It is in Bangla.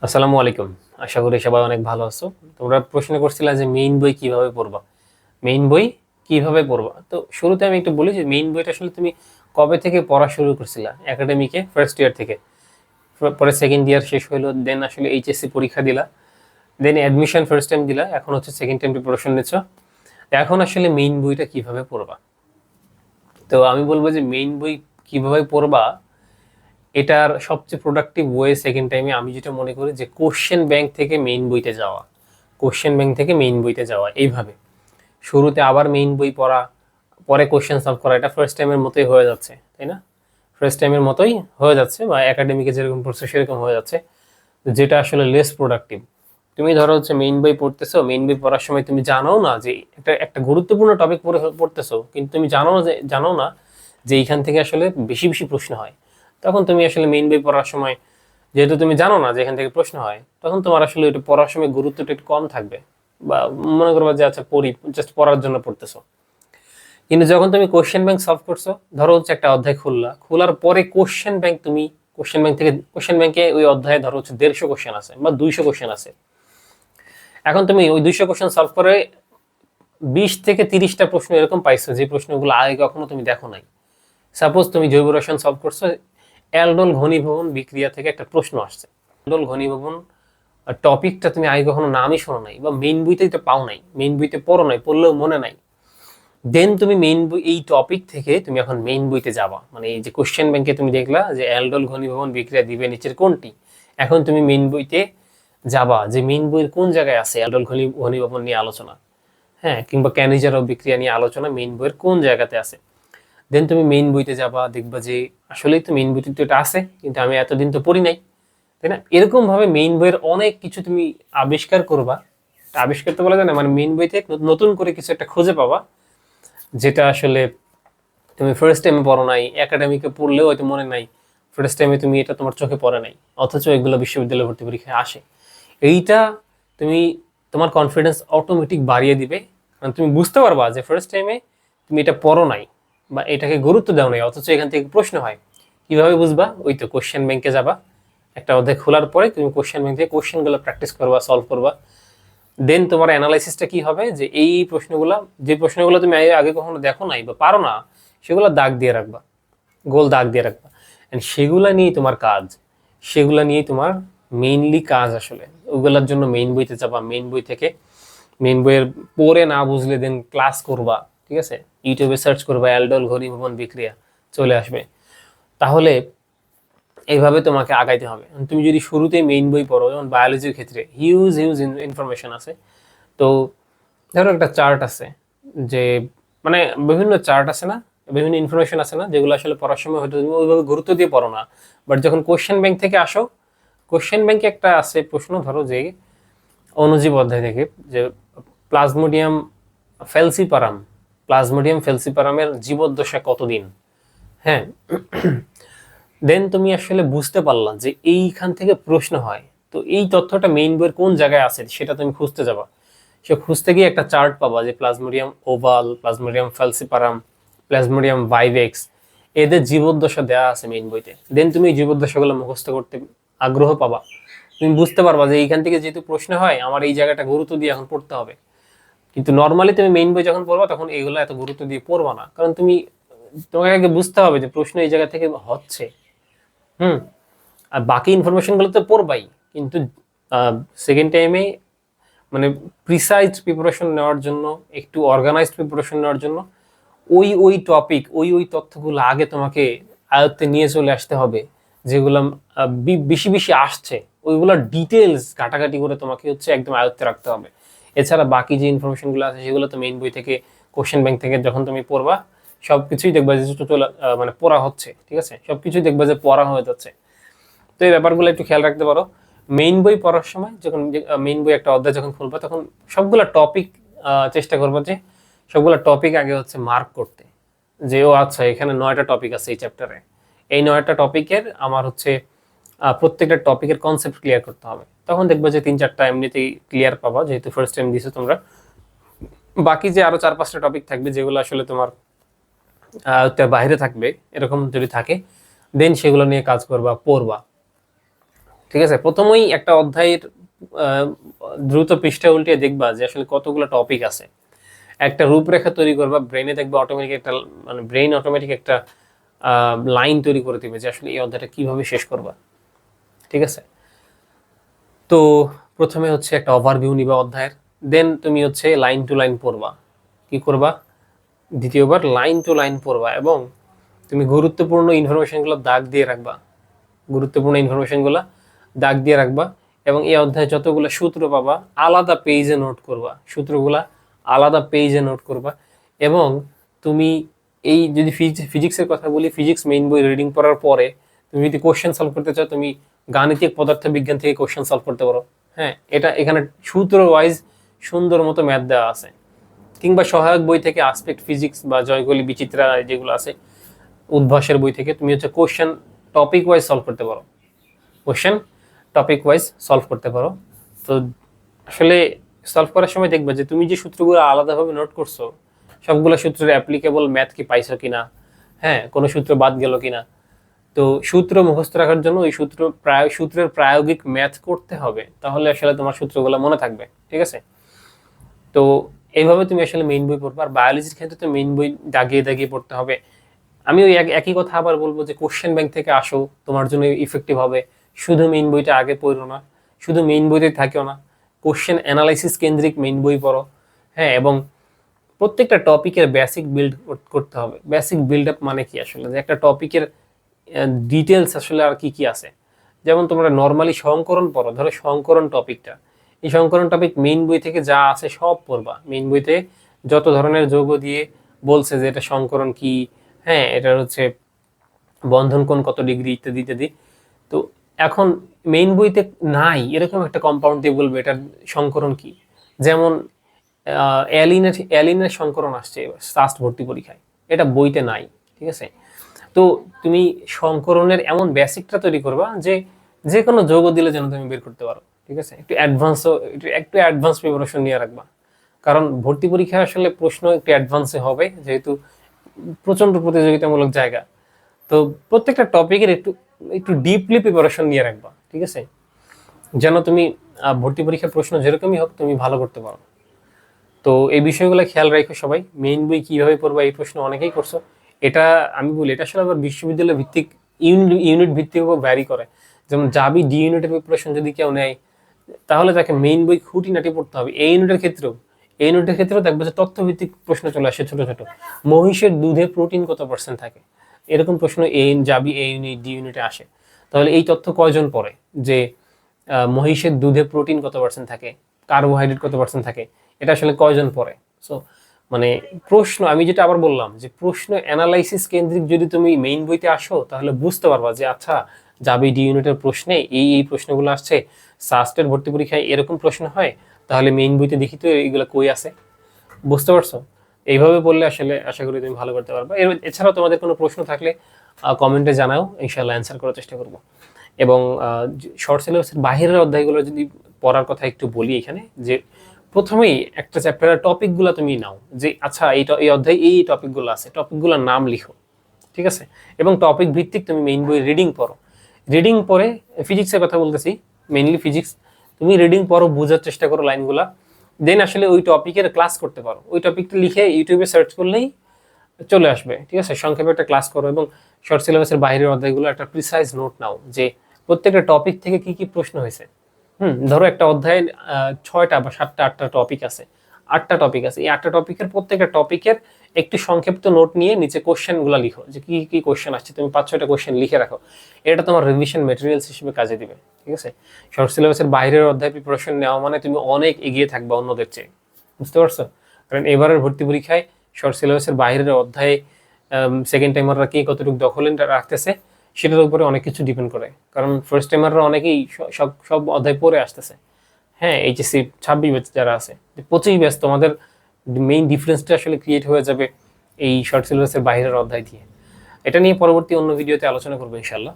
আসসালামু আলাইকুম। আশা করি সবাই অনেক ভালো আছো। তোমরা প্রশ্ন করছিলা যে মেইন বই কিভাবে পড়বা। মেইন বই কিভাবে পড়বা? তো শুরুতে আমি একটু বলি যে মেইন বইটা আসলে তুমি কবে থেকে পড়া শুরু করছিলা? একাডেমিকে ফার্স্ট ইয়ার থেকে। পরে সেকেন্ড ইয়ার শেষ হইলো, দেন আসলে এইচএসসি পরীক্ষা দিলা, দেন অ্যাডমিশন ফার্স্ট টাইম দিলা, এখন হচ্ছে সেকেন্ড টাইম প্রিপারেশন নিচ্ছ। এখন আসলে মেইন বইটা কিভাবে পড়বা? তো আমি বলবো যে মেইন বই কিভাবে পড়বা, এটার সবচেয়ে প্রোডাক্টিভ ওয়ে সেকেন্ড টাইমে আমি যেটা মনে করি যে কোশ্চেন ব্যাংক থেকে মেইন বইতে যাওয়া। কোশ্চেন ব্যাংক থেকে মেইন বইতে যাওয়া এইভাবে শুরুতে আবার মেইন বই পড়া, পরে কোশ্চেন সলভ করা, এটা ফার্স্ট টাইমের মতোই হয়ে যাচ্ছে, তাই না? ফার্স্ট টাইমের মতোই হয়ে যাচ্ছে, বা একাডেমিকে যেরকম পড়ছে সেরকম হয়ে যাচ্ছে, যেটা আসলে লেস প্রোডাক্টিভ। তুমি ধরো হচ্ছে মেইন বই পড়তেছো, মেইন বই পড়ার সময় তুমি জানো না যে এটা একটা গুরুত্বপূর্ণ টপিক পড়তেছো, কিন্তু তুমি জানো না যে এইখান থেকে আসলে বেশি বেশি প্রশ্ন হয়। তখন তুমি আসলে মেইন বই পড়ার সময়, যেহেতু তুমি জানো না যে এখান থেকে প্রশ্ন হয়, তখন তোমার আসলে এটা পড়ার সময় গুরুত্বটা একটু কম থাকবে, বা মনে করবা যে আচ্ছা পড়ি, জাস্ট পড়ার জন্য পড়তেছো। কিন্তু যখন তুমি কোশ্চেন ব্যাংক সলভ করছো, ধরো হচ্ছে একটা অধ্যায় খোলার পরে কোশ্চেন ব্যাংক তুমি কোশ্চেন ব্যাংকে ওই অধ্যায়ে ধরো হচ্ছে 150 কোশ্চেন আছে বা 200 কোশ্চেন আছে। এখন তুমি ওই 200 কোশ্চেন সলভ করে 20 থেকে 30টা প্রশ্ন এরকম পাইছো যে প্রশ্নগুলো আগে কখনো তুমি দেখো নাই। সাপোজ তুমি জৈব রসায়ন সলভ করছো, অ্যালডোল ঘনীভবন বিক্রিয়া থেকে একটা প্রশ্ন আসছে। অ্যালডোল ঘনীভবন টপিকটা তুমি আগে কখনো নামই শোনো নাই, বা মেইন বইতেই তো পাও নাই, মেইন বইতে পড়ো নাই, পড়লেও মনে নাই। দেন তুমি মেইন বই এই টপিক থেকে তুমি এখন মেইন বইতে যাবা, মানে এই যে কোশ্চেন ব্যাংকে তুমি দেখলা যে অ্যালডোল ঘনীভবন বিক্রিয়া দিবে নিচের কোনটি, এখন তুমি মেইন বইতে যাবা যে মেইন বইয়ের কোন জায়গায় আছে অ্যালডোল ঘনীভবন নিয়ে আলোচনা, হ্যাঁ, কিংবা ক্যানিজার বিক্রিয়া নিয়ে আলোচনা মেইন বইয়ের কোন জায়গাতে আছে। দেন তুমি মেইন বইতে যাবা, দেখবা যে আসলেই তো মেইন বইতে তো এটা আছে, কিন্তু আমি এতদিন তো পড়ি নাই, তাই না? এরকম ভাবে মেইন বইয়ের অনেক কিছু তুমি আবিষ্কার করবা। আবিষ্কার তো বলা যায় না, মানে মেইন বইতে নতুন করে কিছু একটা খুঁজে পাবা, যেটা আসলে তুমি ফার্স্ট টাইমে পড়ো নাই, একাডেমিকে পড়লেও হয়তো মনে নাই, ফার্স্ট টাইমে তুমি এটা তোমার চোখে পড়ে নাই, অথচ এগুলো বিশ্ববিদ্যালয় ভর্তি পরীক্ষায় আসে। এইটা তুমি তোমার কনফিডেন্স অটোমেটিক বাড়িয়ে দিবে, কারণ তুমি বুঝতে পারবা যে ফার্স্ট টাইমে তুমি এটা পড়ো নাই বা এটাকে গুরুত্ব দাও নাই, অথচ এখান থেকে প্রশ্ন হয়। কিভাবে বুঝবা? ওই তো কোশ্চেন ব্যাংকে যাবা, একটা অধ্যায় খোলার পরে তুমি কোশ্চেন ব্যাংক থেকে কোশ্চেনগুলো প্র্যাকটিস করবা, সলভ করবা। দেন তোমার অ্যানালাইসিসটা কি হবে, যে এই প্রশ্নগুলো, যে প্রশ্নগুলো তুমি আগে কখনো দেখো নাই বা পারো না, সেগুলো দাগ দিয়ে রাখবা, গোল দাগ দিয়ে রাখবা। এন্ড সেগুলা নিয়েই তোমার কাজ, সেগুলা নিয়েই তোমার মেইনলি কাজ আসলে। ওগুলোর জন্য মেইন বইতে যাবা, মেইন বই থেকে মেইন বইয়ের পড়ে না বুঝলে দেন ক্লাস করবা, ঠিক আছে? ইউটিউবে সার্চ করবা অ্যালডোল ঘনীভবন বিক্রিয়া, চলে আসবে। তাহলে এইভাবে তোমাকে আগাইতে হবে। তুমি যদি শুরুতেই মেইন বই পড়ো, যেমন বায়োলজির ক্ষেত্রে হিউজ হিউজ ইনফরমেশন আছে। তো ধরো একটা চার্ট আছে, যে মানে বিভিন্ন চার্ট আছে না, বিভিন্ন ইনফরমেশন আছে না, যেগুলো আসলে পড়ার সময় হয়তো তুমি ওইভাবে গুরুত্ব দিয়ে পড়ো না, বাট যখন কোশ্চেন ব্যাংক থেকে আসো, কোশ্চেন ব্যাংকে একটা আছে প্রশ্ন, ধরো যে অণুজীব অধ্যায় থেকে, যে প্লাজমোডিয়াম ফেলসিপারাম, প্লাজমোডিয়াম ফেলসিপারামের জীবদ্দশা কতদিন, হ্যাঁ। দেন তুমি আসলে বুঝতে পারলা যে এইখান থেকে প্রশ্ন হয়। তো এই তথ্যটা মেইন বইয়ের কোন জায়গায় আছে সেটা তুমি খুঁজতে যাবা। সে খুঁজতে গিয়ে একটা চার্ট পাবা যে Plasmodium ovale, Plasmodium falciparum, Plasmodium vivax, এদের জীবদ্দশা দেওয়া আছে মেইন বইতে। দেন তুমি এই জীবদ্দশাগুলো মুখস্থ করতে আগ্রহ পাবা। তুমি বুঝতে পারবা যে এইখান থেকে যেহেতু প্রশ্ন হয়, আমার এই জায়গাটা গুরুত্ব দিয়ে এখন পড়তে হবে। কিন্তু নর্মালি তুমি মেইন বই যখন পড়বা, তখন এইগুলো এত গুরুত্ব দিয়ে পড়বা না, কারণ তোমাকে আগে বুঝতে হবে যে প্রশ্ন এই জায়গা থেকে হচ্ছে। হুম। আর বাকি ইনফরমেশন গুলো তো পড়বাই, কিন্তু সেকেন্ড টাইমে মানে প্রিসাইজ প্রিপারেশন নেওয়ার জন্য, একটু অর্গানাইজড প্রিপারেশন নেওয়ার জন্য ওই টপিক, ওই তথ্যগুলো আগে তোমাকে আয়ত্তে নিয়ে চলে আসতে হবে, যেগুলো বেশি বেশি আসছে, ওইগুলোর ডিটেলস ঘাটাঘাটি করে তোমাকে হচ্ছে একদম আয়ত্তে রাখতে হবে। এছাড়া বাকি যে ইনফরমেশনগুলো আছে সেগুলো তো মেইন বই থেকে, কোশ্চেন ব্যাংক থেকে যখন তুমি পড়বা, সবকিছুই দেখবা যে মানে পড়া হচ্ছে, ঠিক আছে, সবকিছুই দেখবা যে পড়া হয়ে যাচ্ছে। তো এই ব্যাপারগুলো একটু খেয়াল রাখতে পারো। মেইন বই পড়ার সময় যখন মেইন বই একটা অধ্যায় যখন খুলবা, তখন সবগুলা টপিক চেষ্টা করবো যে সবগুলা টপিক আগে হচ্ছে মার্ক করতে, যে ও আচ্ছা এখানে 9টা টপিক আছে এই চ্যাপ্টারে, এই 9টা টপিকের আমার হচ্ছে প্রত্যেকটা টপিকের কনসেপ্ট ক্লিয়ার করতে হবে। তখন দেখবা যে 3-4টা এমনিতেই ক্লিয়ার পাবা, যেহেতু ফার্স্ট টাইম দিছো তোমরা। বাকি যে আরো 4-5টা টপিক থাকবে, যেগুলো আসলে তোমার বাইরে থাকবে, এরকম যদি থাকে, দেন সেগুলো নিয়ে কাজ করবা, পড়বা। ঠিক আছে, প্রথমেই একটা অধ্যায়ের আহ, দ্রুত পৃষ্ঠা উল্টে দেখবা যে আসলে কতগুলো টপিক আছে, একটা রূপরেখা তৈরি করবা, ব্রেনে দেখবা অটোমেটিক একটা, মানে ব্রেন অটোমেটিক একটা লাইন তৈরি করে দিবে যে আসলে এই অধ্যায়টা কিভাবে শেষ করবা। ঠিক আছে, তো প্রথমে হচ্ছে একটা ওভারভিউ নিবা অধ্যায়ের, দেন তুমি হচ্ছে লাইন টু লাইন পড়বা। কি করবা? দ্বিতীয়বার লাইন টু লাইন পড়বা এবং তুমি গুরুত্বপূর্ণ ইনফরমেশনগুলো দাগ দিয়ে রাখবা, গুরুত্বপূর্ণ ইনফরমেশনগুলো দাগ দিয়ে রাখবা। এবং এই অধ্যায়ে যতগুলো সূত্র পাবা আলাদা পেজে নোট করবা, সূত্রগুলা আলাদা পেজে নোট করবা। এবং তুমি এই যদি ফিজিক্সের কথা বলি, ফিজিক্স মেইন বই রিডিং পড়ার পরে তুমি যদি কোশ্চেন সলভ করতে চাও, তুমি গাণিতিক পদার্থবিজ্ঞান থেকে কোশ্চেন সলভ করতে পারো। হ্যাঁ, এটা এখানে সূত্র ওয়াইজ সুন্দর মতো ম্যাথ দেওয়া আছে। কিংবা সহায়ক বই থেকে আসপেক্ট ফিজিক্স বা জয়গলি বিচিত্রা যেগুলো আছে, উদ্ভাসের বই থেকে তুমি হচ্ছে কোশ্চেন টপিক ওয়াইজ সলভ করতে পারো, কোশ্চেন টপিক ওয়াইজ সলভ করতে পারো। তো আসলে সলভ করার সময় দেখবে যে তুমি যে সূত্রগুলো আলাদাভাবে নোট করছো, সবগুলো সূত্রের অ্যাপ্লিকেবল ম্যাথ কি পাইছো কিনা, হ্যাঁ কোনো সূত্র বাদ গেল কিনা। তো সূত্র মুখস্থ রাখার জন্য ওই সূত্রের প্রায়োগিক ম্যাথ করতে হবে, তাহলে আসলে তোমার সূত্রগুলো মনে থাকবে। ঠিক আছে, তো এইভাবে তুমি আসলে মেইন বই পড়বে। আর বায়োলজির ক্ষেত্রে তো মেইন বই দাগিয়ে দাগিয়ে পড়তে হবে। আমি ওই একই কথা আবার বলবো যে কোশ্চেন ব্যাংক থেকে আসো, তোমার জন্য ইফেক্টিভ হবে। শুধু মেইন বইটা আগে পড়ো না, শুধু মেইন বইতে থাকিও না, কোশ্চেন অ্যানালাইসিস কেন্দ্রিক মেইন বই পড়ো। হ্যাঁ, এবং প্রত্যেকটা টপিকের বেসিক বিল্ড করতে হবে। বেসিক বিল্ড আপ মানে কি আসলে, যে একটা টপিকের ডিটেলস আসলে আর কি কি আছে। যেমন তোমরা নর্মালি সংকরণ পড়ো, ধরো সংকরণ টপিকটা, এই সংকরণ টপিক মেইন বই থেকে যা আছে সব পড়বা। মেইন বইতে যত ধরনের যৌগ দিয়ে বলছে যে এটা সংকরণ কি, হ্যাঁ এটা হচ্ছে বন্ধন কোণ কত ডিগ্রি, ইত্যাদি ইত্যাদি। তো এখন মেইন বইতে নাই এরকম একটা কম্পাউন্ড দিয়ে বলবে এটার সংকরণ কি। যেমন অ্যালিনের সংকরণ আসছে ফার্স্ট ভর্তি পরীক্ষায়, এটা বইতে নাই। ঠিক আছে, তো তুমি সংকরণের এমন বেসিকটা তৈরি করবা যে যে কোনো যৌগ দিলে যেন তুমি বের করতে পারো। ঠিক আছে, একটু অ্যাডভান্স প্রিপারেশন নিয়ে রাখবা, কারণ ভর্তি পরীক্ষা আসলে প্রশ্ন একটু অ্যাডভান্সে হবে, যেহেতু প্রচন্ড প্রতিযোগিতামূলক জায়গা। তো প্রত্যেকটা টপিকের একটু একটু ডিপলি প্রিপারেশন নিয়ে রাখবা। ঠিক আছে, যেন তুমি ভর্তি পরীক্ষার প্রশ্ন যেরকমই হোক তুমি ভালো করতে পারো। তো এই বিষয়গুলো খেয়াল রাখো সবাই। মেইন বই কিভাবে পড়বা এই প্রশ্ন অনেকেই করছো, এটা আমি বলি এটা আসলে আবার বিশ্ববিদ্যালয় ভিত্তিক ইউনিট ভিত্তিক ভ্যারি করে। যেমন জাবি ডি ইউনিটের প্রিপারেশন যদি কেউ নেয়, তাহলে তাকে মেইন বই খুঁটিনাটি পড়তে হবে। এই ইউনিটের ক্ষেত্রেও দেখবে যে তথ্যভিত্তিক প্রশ্ন চলে আসে, ছোট ছোট। মহিষের দুধে প্রোটিন কত পার্সেন্ট থাকে, এরকম প্রশ্ন জাবি এ ইউনিট ডি ইউনিটে আসে। তাহলে এই তথ্য কয়জন পড়ে যে মহিষের দুধে প্রোটিন কত পার্সেন্ট থাকে, কার্বোহাইড্রেট কত পার্সেন্ট থাকে, এটা আসলে কয়জন পড়ে। সো মানে প্রশ্ন, আমি যেটা আবার বললাম যে প্রশ্ন অ্যানালাইসিস কেন্দ্রিক যদি তুমি মেইন বইতে আসো, তাহলে বুঝতে পারবা যে আচ্ছা জাবি ডি ইউনিটের প্রশ্নে এই প্রশ্নগুলো আসছে, সাস্টের ভর্তি পরীক্ষায় এরকম প্রশ্ন হয়, তাহলে মেইন বইতে দেখি তো এইগুলো কই আছে। বুঝতে পারছো? এইভাবে বললে আসলে আশা করি তুমি ভালো করতে পারবে। এছাড়াও তোমাদের কোনো প্রশ্ন থাকলে কমেন্টে জানাও, ইনশাল্লাহ অ্যান্সার করার চেষ্টা করব। এবং শর্ট সিলেবাসের বাইরের অধ্যায়গুলো যদি পড়ার কথা একটু বলি এখানে, যে প্রথমেই একটা চ্যাপ্টারের টপিকগুলো তুমি নাও, যে আচ্ছা এই অধ্যায়ে এই টপিকগুলো আছে, টপিকগুলোর নাম লিখো। ঠিক আছে, এবং টপিক ভিত্তিক তুমি মেইন বই রিডিং পড়ো। রিডিং পরে ফিজিক্সের কথা বলতেছি, মেইনলি ফিজিক্স, তুমি রিডিং পড়ো, বোঝার চেষ্টা করো লাইনগুলা, দেন আসলে ওই টপিকের ক্লাস করতে পারো। ওই টপিকটা লিখে ইউটিউবে সার্চ করলেই চলে আসবে। ঠিক আছে, সংক্ষেপে একটা ক্লাস করো এবং শর্ট সিলেবাসের বাইরের অধ্যায়গুলো একটা প্রিসাইজ নোট নাও, যে প্রত্যেকটা টপিক থেকে কি কি প্রশ্ন হয়েছে। ধরো একটা অধ্যায়ে 6টা বা 7টা 8টা টপিক আছে, 8টা টপিক আছে, এই 8টা টপিকের প্রত্যেকটা টপিকের একটি সংক্ষিপ্ত নোট নিয়ে নিচে কোশ্চেনগুলো লিখো, যে কি কি কোশ্চেন আসছে, তুমি 5-6টা কোশ্চেন লিখে রাখো। এটা তোমার রিভিশন ম্যাটেরিয়ালস হিসেবে কাজে দিবে। ঠিক আছে, শর্ট সিলেবাসের বাইরের অধ্যায় প্রিপারেশন নেওয়া মানে তুমি অনেক এগিয়ে থাকবে অন্যদের চেয়ে। বুঝতে পারছো? কারণ এবারের ভর্তি পরীক্ষায় শর্ট সিলেবাসের বাইরের অধ্যায়ে সেকেন্ড টাইমাররা কি কতটুকু দখলে রাখতেছে সেটার উপরে অনেক কিছু ডিপেন্ড করে। কারণ ফার্স্ট টাইমাররা অনেকেই সব সব অধ্যায় পড়ে আসতেছে। হ্যাঁ, এইচএসসি 26 ব্যাচ যারা আছে, 25 ব্যাচ, তোমাদের মেইন ডিফারেন্সটা আসলে ক্রিয়েট হয়ে যাবে এই শর্ট সিলেবাসের বাইরের অধ্যায় দিয়ে। এটা নিয়ে পরবর্তী অন্য ভিডিওতে আলোচনা করবো ইনশাল্লাহ।